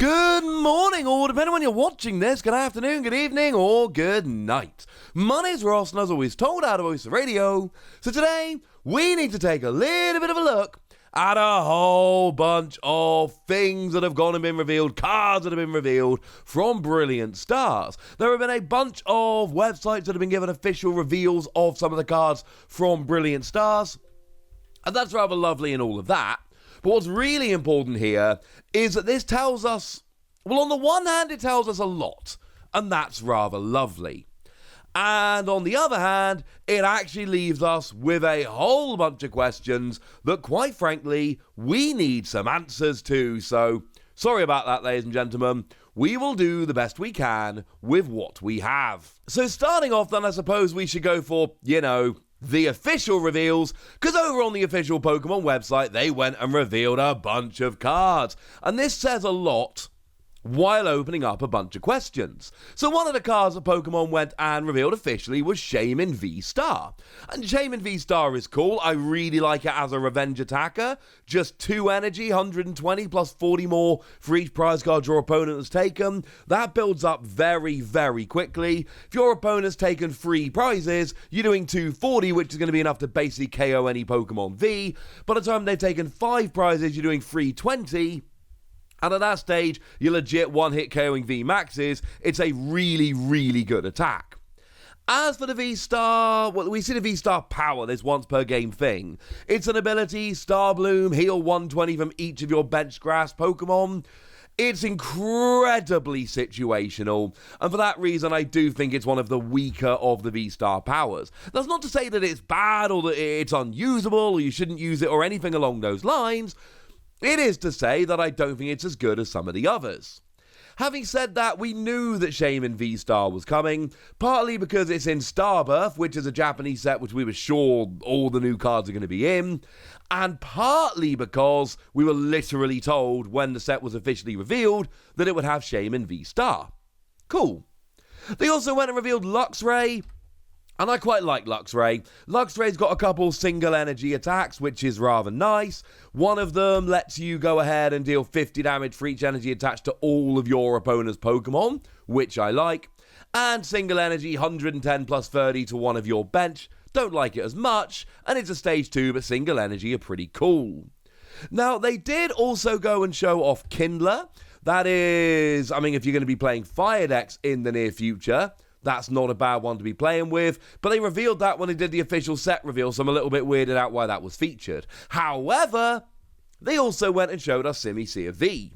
Good morning, or depending on when you're watching this, good afternoon, good evening, or good night. My name's Ross, and as always, told out of Voice of Radio. So today, we need to take a little bit of a look at a whole bunch of things that have gone and been revealed, cards that have been revealed from Brilliant Stars. There have been a bunch of websites that have been given official reveals of some of the cards from Brilliant Stars, and that's rather lovely and all of that. But what's really important here is that this tells us, well, on the one hand, it tells us a lot, and that's rather lovely. And on the other hand, it actually leaves us with a whole bunch of questions that, quite frankly, we need some answers to. So, sorry about that, ladies and gentlemen. We will do the best we can with what we have. So starting off, then, I suppose we should go for, the official reveals, because over on the official Pokemon website, they went and revealed a bunch of cards. And this says a lot while opening up a bunch of questions. So one of the cards that Pokemon went and revealed officially was Shaymin Vstar. And Shaymin Vstar is cool. I really like it as a revenge attacker. Just 2 energy, 120 plus 40 more for each prize card your opponent has taken. That builds up very, very quickly. If your opponent's taken 3 prizes, you're doing 240, which is going to be enough to basically KO any Pokemon V. By the time they've taken 5 prizes, you're doing 320. And at that stage, you're legit one-hit KOing VMAXs. It's a really, really good attack. As for the V-Star, well, we see the V-Star power, this once per game thing. It's an ability, Star Bloom, heal 120 from each of your bench grass Pokemon. It's incredibly situational, and for that reason, I do think it's one of the weaker of the V-Star powers. That's not to say that it's bad, or that it's unusable, or you shouldn't use it, or anything along those lines. It is to say that I don't think it's as good as some of the others. Having said that, we knew that Shaymin V-Star was coming, partly because it's in Starbirth, which is a Japanese set which we were sure all the new cards are going to be in, and partly because we were literally told when the set was officially revealed that it would have Shaymin V-Star. Cool. They also went and revealed Luxray, and I quite like Luxray. Luxray's got a couple single energy attacks, which is rather nice. One of them lets you go ahead and deal 50 damage for each energy attached to all of your opponent's Pokemon, which I like. And single energy, 110 plus 30 to one of your bench. Don't like it as much, and it's a stage 2, but single energy are pretty cool. Now, they did also go and show off Kindler. That is, if you're going to be playing Fire decks in the near future, that's not a bad one to be playing with, but they revealed that when they did the official set reveal, so I'm a little bit weirded out why that was featured. However, they also went and showed us Simisear V.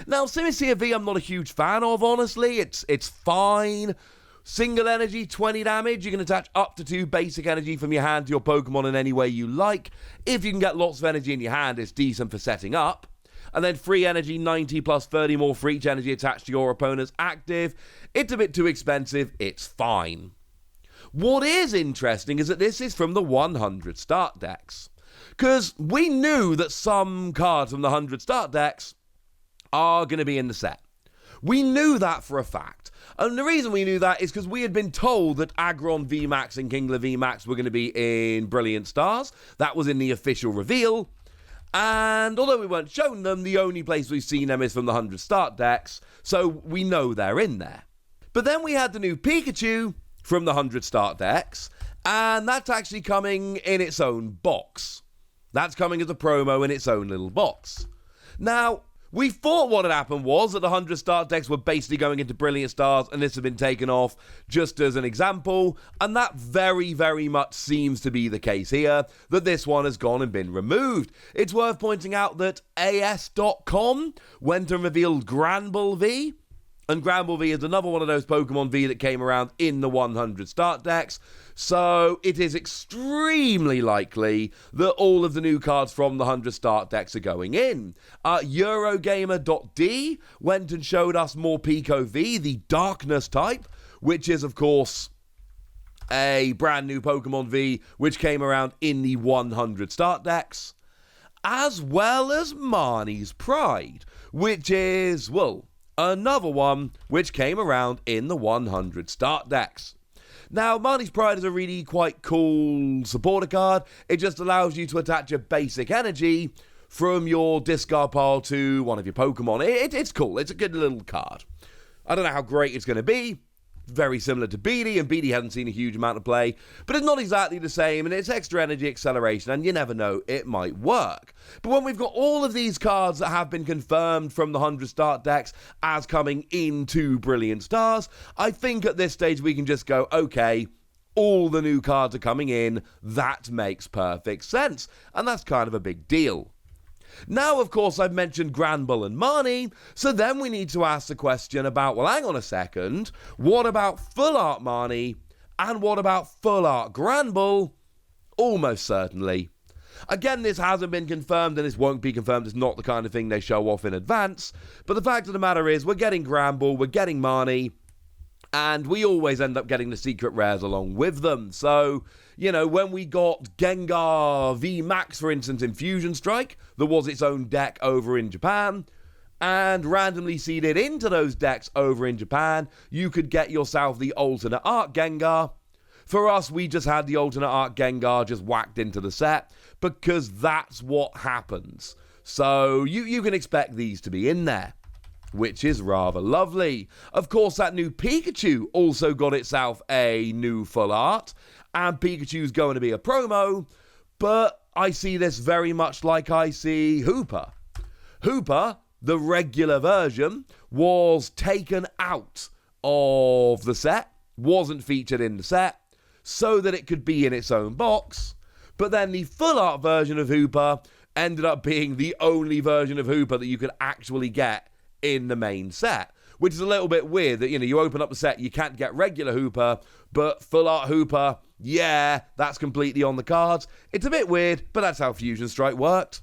Now, Simisear V I'm not a huge fan of, honestly. It's fine. Single energy, 20 damage. You can attach up to 2 basic energy from your hand to your Pokemon in any way you like. If you can get lots of energy in your hand, it's decent for setting up. And then free energy, 90 plus 30 more for each energy attached to your opponent's active. It's a bit too expensive, it's fine. What is interesting is that this is from the 100 start decks. Because we knew that some cards from the 100 start decks are going to be in the set. We knew that for a fact. And the reason we knew that is because we had been told that Aggron VMAX and Kingler VMAX were going to be in Brilliant Stars. That was in the official reveal. And although we weren't shown them, the only place we've seen them is from the 100 start decks, so we know they're in there. But then we had the new Pikachu from the 100 start decks, and that's actually coming in its own box. That's coming as a promo in its own little box. Now, we thought what had happened was that the 100 start decks were basically going into Brilliant Stars, and this had been taken off just as an example, and that very, very much seems to be the case here, that this one has gone and been removed. It's worth pointing out that AS.com went and revealed Granbull V, and Granbull V is another one of those Pokemon V that came around in the 100 start decks, so it is extremely likely that all of the new cards from the 100 start decks are going in. Eurogamer.d went and showed us Morpeko V, the Darkness type, which is, of course, a brand new Pokemon V, which came around in the 100 start decks, as well as Marnie's Pride, which is, another one which came around in the 100 start decks. Now, Marnie's Pride is a really quite cool supporter card. It just allows you to attach a basic energy from your discard pile to one of your Pokemon. It's cool. It's a good little card. I don't know how great it's going to be. Very similar to Beedee, and Beedee hasn't seen a huge amount of play, but it's not exactly the same, and it's extra energy acceleration, and you never know, it might work. But when we've got all of these cards that have been confirmed from the 100 start decks as coming into Brilliant Stars, I think at this stage we can just go, okay, all the new cards are coming in, that makes perfect sense, and that's kind of a big deal. Now, of course, I've mentioned Granbull and Marnie, so then we need to ask the question about, well, hang on a second, what about Full Art Marnie, and what about Full Art Granbull? Almost certainly. Again, this hasn't been confirmed, and this won't be confirmed. It's not the kind of thing they show off in advance, but the fact of the matter is, we're getting Granbull, we're getting Marnie, and we always end up getting the secret rares along with them. So, you know, when we got Gengar VMAX, for instance, in Fusion Strike, there was its own deck over in Japan, and randomly seeded into those decks over in Japan, you could get yourself the alternate art Gengar. For us, we just had the alternate art Gengar just whacked into the set, because that's what happens. So, you can expect these to be in there, which is rather lovely. Of course, that new Pikachu also got itself a new full art, and Pikachu's going to be a promo, but I see this very much like I see Hooper. Hooper, the regular version, was taken out of the set, wasn't featured in the set, so that it could be in its own box, but then the full art version of Hooper ended up being the only version of Hooper that you could actually get in the main set, which is a little bit weird that, you know, you open up the set, you can't get regular Hooper, but full art Hooper, yeah, that's completely on the cards. It's a bit weird, but that's how Fusion Strike worked.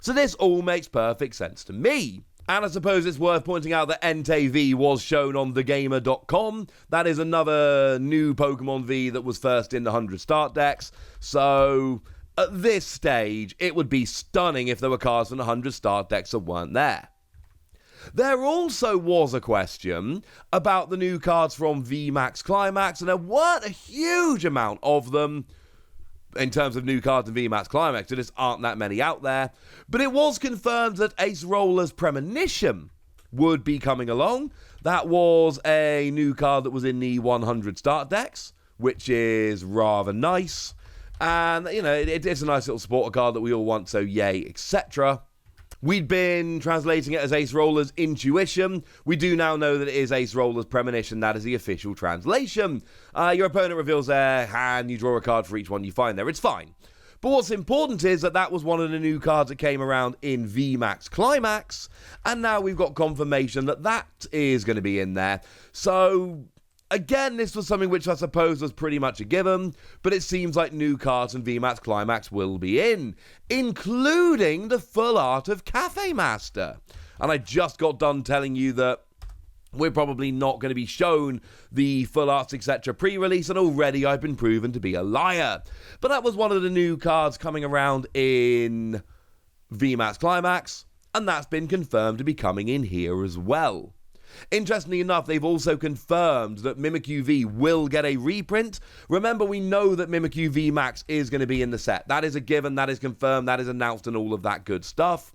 So this all makes perfect sense to me. And I suppose it's worth pointing out that Entei V was shown on thegamer.com. That is another new Pokemon V that was first in the 100 start decks. So at this stage, it would be stunning if there were cards from the 100 start decks that weren't there. There also was a question about the new cards from VMAX Climax, and there weren't a huge amount of them in terms of new cards in VMAX Climax. There just aren't that many out there. But it was confirmed that Ace Roller's Premonition would be coming along. That was a new card that was in the 100 start decks, which is rather nice. And, you know, it's a nice little supporter card that we all want, so yay, etc. We'd been translating it as Ace Roller's Intuition. We do now know that it is Ace Roller's Premonition. That is the official translation. Your opponent reveals their hand, you draw a card for each one you find there. It's fine. But what's important is that that was one of the new cards that came around in VMAX Climax, and now we've got confirmation that that is going to be in there. So again, this was something which I suppose was pretty much a given, but it seems like new cards in VMAX Climax will be in, including the full art of Cafe Master. And I just got done telling you that we're probably not going to be shown the full arts, etc. pre-release, and already I've been proven to be a liar. But that was one of the new cards coming around in VMAX Climax, and that's been confirmed to be coming in here as well. Interestingly enough, they've also confirmed that Mimikyu V will get a reprint. Remember, we know that Mimikyu V Max is going to be in the set. That is a given, that is confirmed, that is announced, and all of that good stuff.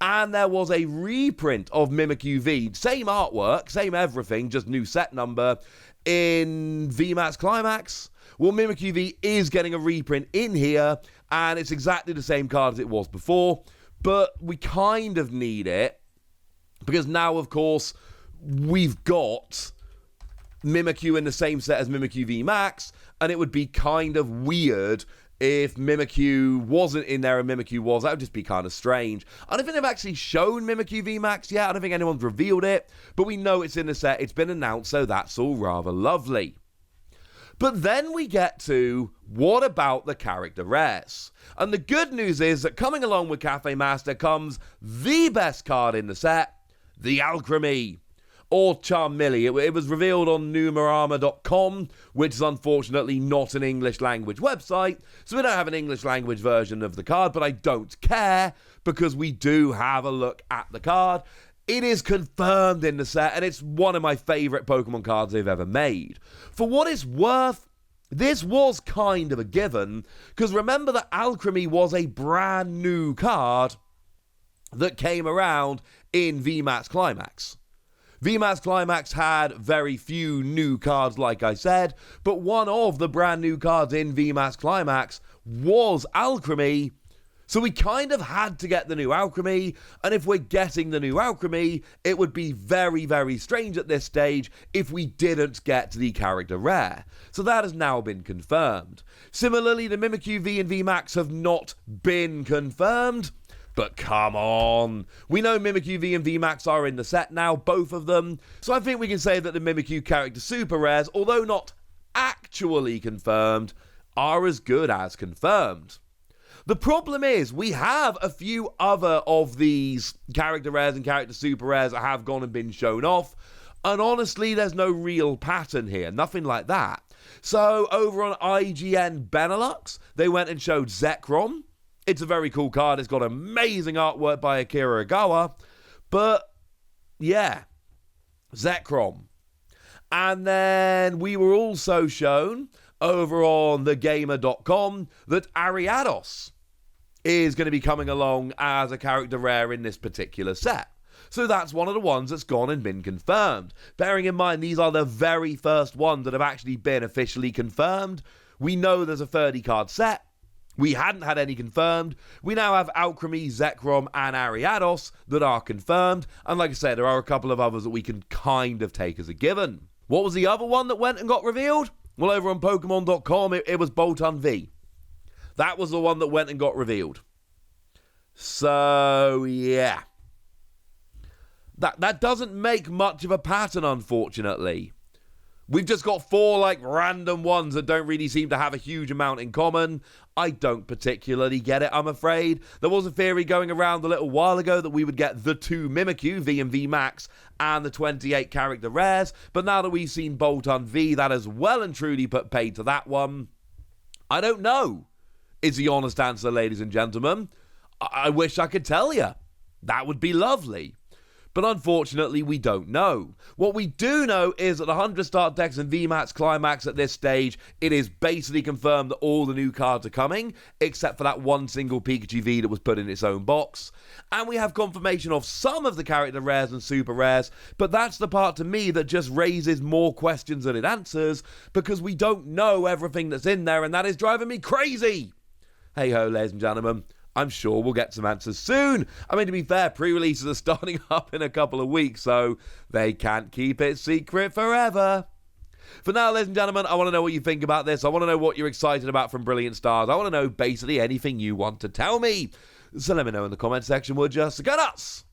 And there was a reprint of Mimikyu V, same artwork, same everything, just new set number, in VMAX Climax. Well, Mimikyu V is getting a reprint in here, and it's exactly the same card as it was before, but we kind of need it, because now, of course, we've got Mimikyu in the same set as Mimikyu V Max, and it would be kind of weird if Mimikyu wasn't in there and Mimikyu was. That would just be kind of strange. I don't think they've actually shown Mimikyu V Max yet. I don't think anyone's revealed it, but we know it's in the set. It's been announced, so that's all rather lovely. But then we get to, what about the character rares? And the good news is that coming along with Cafe Master comes the best card in the set, the Alchemy, or Charmeleon. It was revealed on Numerama.com, which is unfortunately not an English language website, so we don't have an English language version of the card, but I don't care, because we do have a look at the card. It is confirmed in the set, and it's one of my favourite Pokemon cards they've ever made. For what it's worth, this was kind of a given, because remember that Alchemy was a brand new card that came around in VMAX Climax. VMAX Climax had very few new cards, like I said, but one of the brand new cards in VMAX Climax was Alchemy, so we kind of had to get the new Alchemy, and if we're getting the new Alchemy, it would be very, very strange at this stage if we didn't get the character rare. So that has now been confirmed. Similarly, the Mimikyu V and VMAX have not been confirmed. But come on, we know Mimikyu V and VMAX are in the set now, both of them, so I think we can say that the Mimikyu character super rares, although not actually confirmed, are as good as confirmed. The problem is, we have a few other of these character rares and character super rares that have gone and been shown off, and honestly, there's no real pattern here, nothing like that. So, over on IGN Benelux, they went and showed Zekrom. It's a very cool card. It's got amazing artwork by Akira Ogawa. But, yeah, Zekrom. And then we were also shown over on thegamer.com that Ariados is going to be coming along as a character rare in this particular set. So that's one of the ones that's gone and been confirmed. Bearing in mind, these are the very first ones that have actually been officially confirmed. We know there's a 30-card set. We hadn't had any confirmed. We now have Alchemy, Zekrom, and Ariados that are confirmed. And like I said, there are a couple of others that we can kind of take as a given. What was the other one that went and got revealed? Well, over on Pokemon.com, it was Boltund V. That was the one that went and got revealed. So, yeah. That doesn't make much of a pattern, unfortunately. We've just got 4, random ones that don't really seem to have a huge amount in common. I don't particularly get it, I'm afraid. There was a theory going around a little while ago that we would get the 2 Mimikyu, V and VMAX, and the 28 character rares. But now that we've seen Boltund V, that has well and truly put paid to that one. I don't know, is the honest answer, ladies and gentlemen. I wish I could tell you. That would be lovely. But unfortunately, we don't know. What we do know is that the 100-star decks in VMAX Climax at this stage, it is basically confirmed that all the new cards are coming, except for that one single Pikachu V that was put in its own box. And we have confirmation of some of the character rares and super rares, but that's the part to me that just raises more questions than it answers, because we don't know everything that's in there, and that is driving me crazy. Hey ho, ladies and gentlemen. I'm sure we'll get some answers soon. I mean, to be fair, pre-releases are starting up in a couple of weeks, so they can't keep it secret forever. For now, ladies and gentlemen, I want to know what you think about this. I want to know what you're excited about from Brilliant Stars. I want to know basically anything you want to tell me. So let me know in the comment section, would you? So go nuts!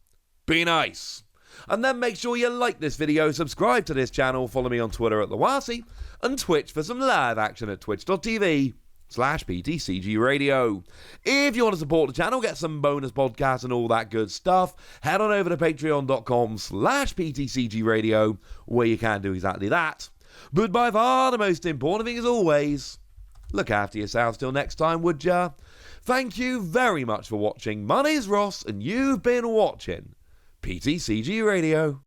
Be nice! And then make sure you like this video, subscribe to this channel, follow me on Twitter at TheWasi, and Twitch for some live action at twitch.tv/PTCG Radio. If you want to support the channel, get some bonus podcasts and all that good stuff, head on over to patreon.com/PTCG Radio, where you can do exactly that. But by far the most important thing, as always, look after yourselves till next time, would ya? Thank you very much for watching. My name's Ross, and you've been watching PTCG Radio.